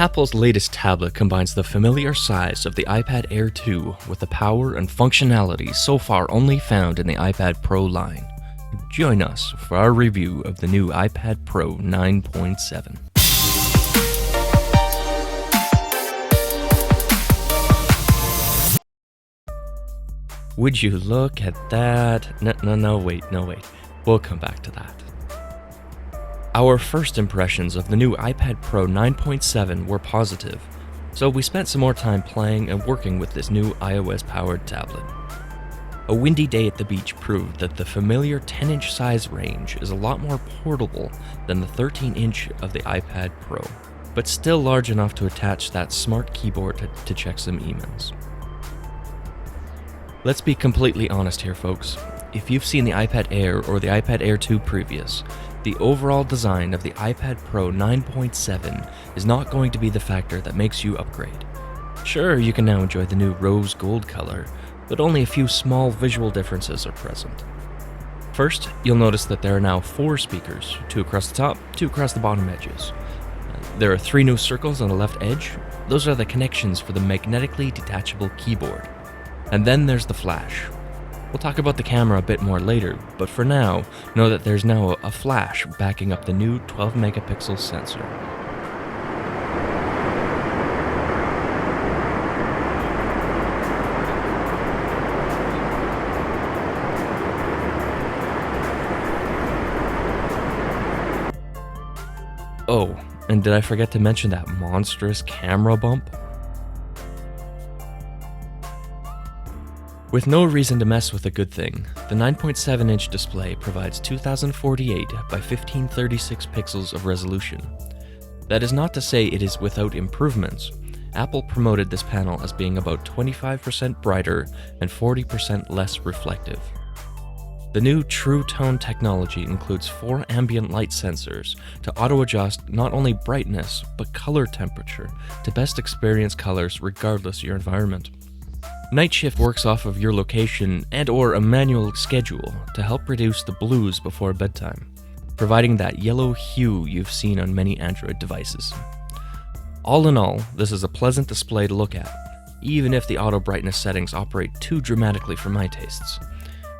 Apple's latest tablet combines the familiar size of the iPad Air 2 with the power and functionality so far only found in the iPad Pro line. Join us for our review of the new iPad Pro 9.7. Would you look at that? No, wait. We'll come back to that. Our first impressions of the new iPad Pro 9.7 were positive, so we spent some more time playing and working with this new iOS-powered tablet. A windy day at the beach proved that the familiar 10-inch size range is a lot more portable than the 13-inch of the iPad Pro, but still large enough to attach that smart keyboard to check some emails. Let's be completely honest here, folks. If you've seen the iPad Air or the iPad Air 2 previous, the overall design of the iPad Pro 9.7 is not going to be the factor that makes you upgrade. Sure, you can now enjoy the new rose gold color, but only a few small visual differences are present. First, you'll notice that there are now 4 speakers, 2 across the top, 2 across the bottom edges. There are 3 new circles on the left edge. Those are the connections for the magnetically detachable keyboard. And then there's the flash. We'll talk about the camera a bit more later, but for now, know that there's now a flash backing up the new 12 megapixel sensor. Oh, and did I forget to mention that monstrous camera bump? With no reason to mess with a good thing, the 9.7-inch display provides 2048 by 1536 pixels of resolution. That is not to say it is without improvements. Apple promoted this panel as being about 25% brighter and 40% less reflective. The new True Tone technology includes 4 ambient light sensors to auto-adjust not only brightness, but color temperature to best experience colors regardless of your environment. Night Shift works off of your location and/or a manual schedule to help reduce the blues before bedtime, providing that yellow hue you've seen on many Android devices. All in all, this is a pleasant display to look at, even if the auto brightness settings operate too dramatically for my tastes.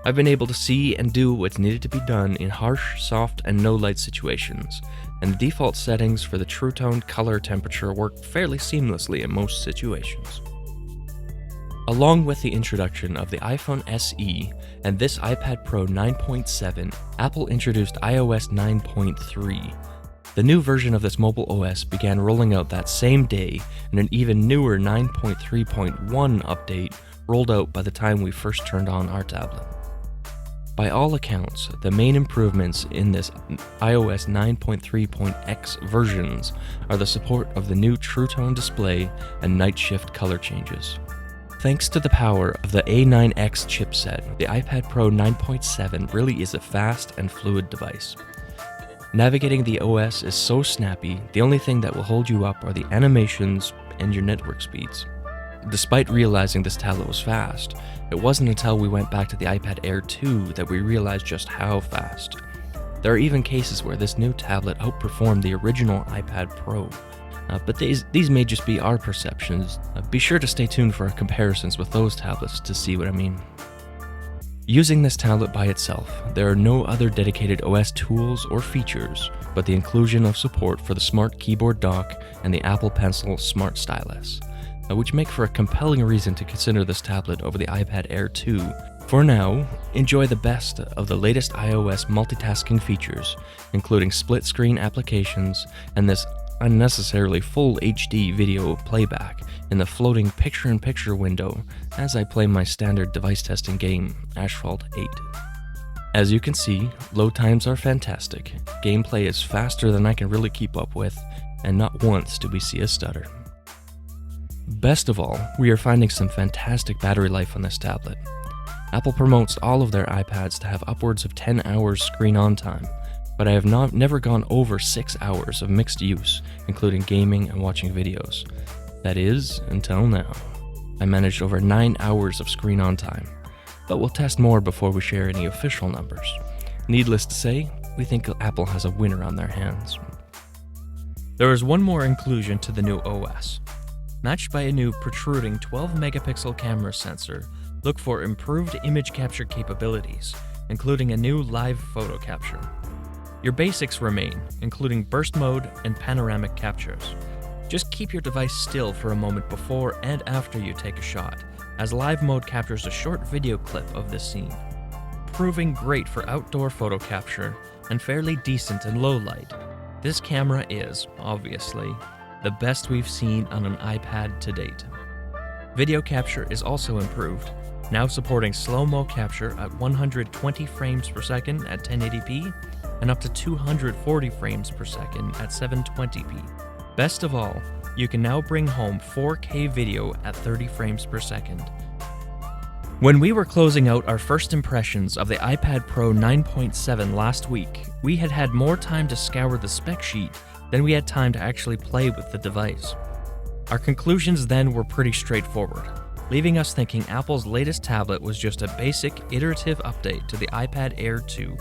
I've been able to see and do what's needed to be done in harsh, soft, and no light situations, and the default settings for the True Tone color temperature work fairly seamlessly in most situations. Along with the introduction of the iPhone SE and this iPad Pro 9.7, Apple introduced iOS 9.3. The new version of this mobile OS began rolling out that same day, and an even newer 9.3.1 update rolled out by the time we first turned on our tablet. By all accounts, the main improvements in this iOS 9.3.x versions are the support of the new True Tone display and Night Shift color changes. Thanks to the power of the A9X chipset, the iPad Pro 9.7 really is a fast and fluid device. Navigating the OS is so snappy, the only thing that will hold you up are the animations and your network speeds. Despite realizing this tablet was fast, it wasn't until we went back to the iPad Air 2 that we realized just how fast. There are even cases where this new tablet outperformed the original iPad Pro. But these may just be our perceptions. Be sure to stay tuned for our comparisons with those tablets to see what I mean. Using this tablet by itself, there are no other dedicated OS tools or features, but the inclusion of support for the Smart Keyboard Dock and the Apple Pencil Smart Stylus, which make for a compelling reason to consider this tablet over the iPad Air 2. For now, enjoy the best of the latest iOS multitasking features, including split-screen applications and this unnecessarily full HD video playback in the floating picture-in-picture window as I play my standard device testing game, Asphalt 8. As you can see, load times are fantastic, gameplay is faster than I can really keep up with, and not once do we see a stutter. Best of all, we are finding some fantastic battery life on this tablet. Apple promotes all of their iPads to have upwards of 10 hours screen on time, but I have never gone over 6 hours of mixed use, including gaming and watching videos. That is, until now. I managed over 9 hours of screen on time, but we'll test more before we share any official numbers. Needless to say, we think Apple has a winner on their hands. There is one more inclusion to the new OS. Matched by a new protruding 12-megapixel camera sensor, look for improved image capture capabilities, including a new live photo capture. Your basics remain, including burst mode and panoramic captures. Just keep your device still for a moment before and after you take a shot, as live mode captures a short video clip of this scene. Proving great for outdoor photo capture and fairly decent in low light, this camera is, obviously, the best we've seen on an iPad to date. Video capture is also improved, now supporting slow-mo capture at 120 frames per second at 1080p and up to 240 frames per second at 720p. Best of all, you can now bring home 4K video at 30 frames per second. When we were closing out our first impressions of the iPad Pro 9.7 last week, we had had more time to scour the spec sheet than we had time to actually play with the device. Our conclusions then were pretty straightforward, leaving us thinking Apple's latest tablet was just a basic, iterative update to the iPad Air 2.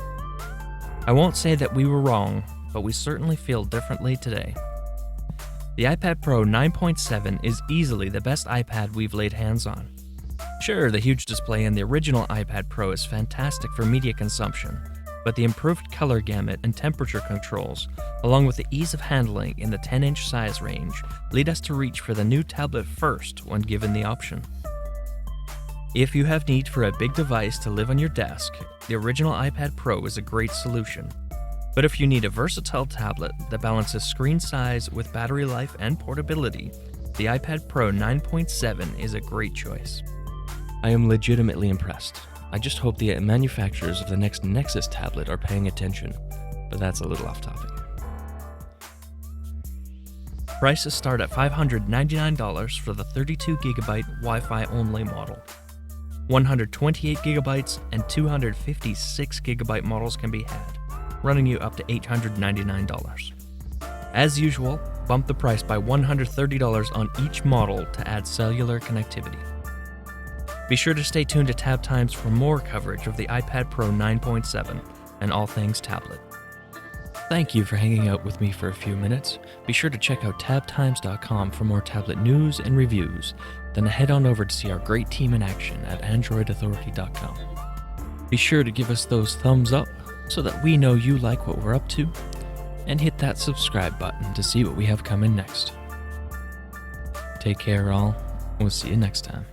I won't say that we were wrong, but we certainly feel differently today. The iPad Pro 9.7 is easily the best iPad we've laid hands on. Sure, the huge display in the original iPad Pro is fantastic for media consumption, but the improved color gamut and temperature controls, along with the ease of handling in the 10-inch size range, lead us to reach for the new tablet first when given the option. If you have need for a big device to live on your desk, the original iPad Pro is a great solution. But if you need a versatile tablet that balances screen size with battery life and portability, the iPad Pro 9.7 is a great choice. I am legitimately impressed. I just hope the manufacturers of the next Nexus tablet are paying attention, but that's a little off topic. Prices start at $599 for the 32GB Wi-Fi only model. 128GB and 256GB models can be had, running you up to $899. As usual, bump the price by $130 on each model to add cellular connectivity. Be sure to stay tuned to TabTimes for more coverage of the iPad Pro 9.7 and all things tablet. Thank you for hanging out with me for a few minutes. Be sure to check out tabtimes.com for more tablet news and reviews. Then head on over to see our great team in action at androidauthority.com. Be sure to give us those thumbs up so that we know you like what we're up to, and hit that subscribe button to see what we have coming next. Take care all, we'll see you next time.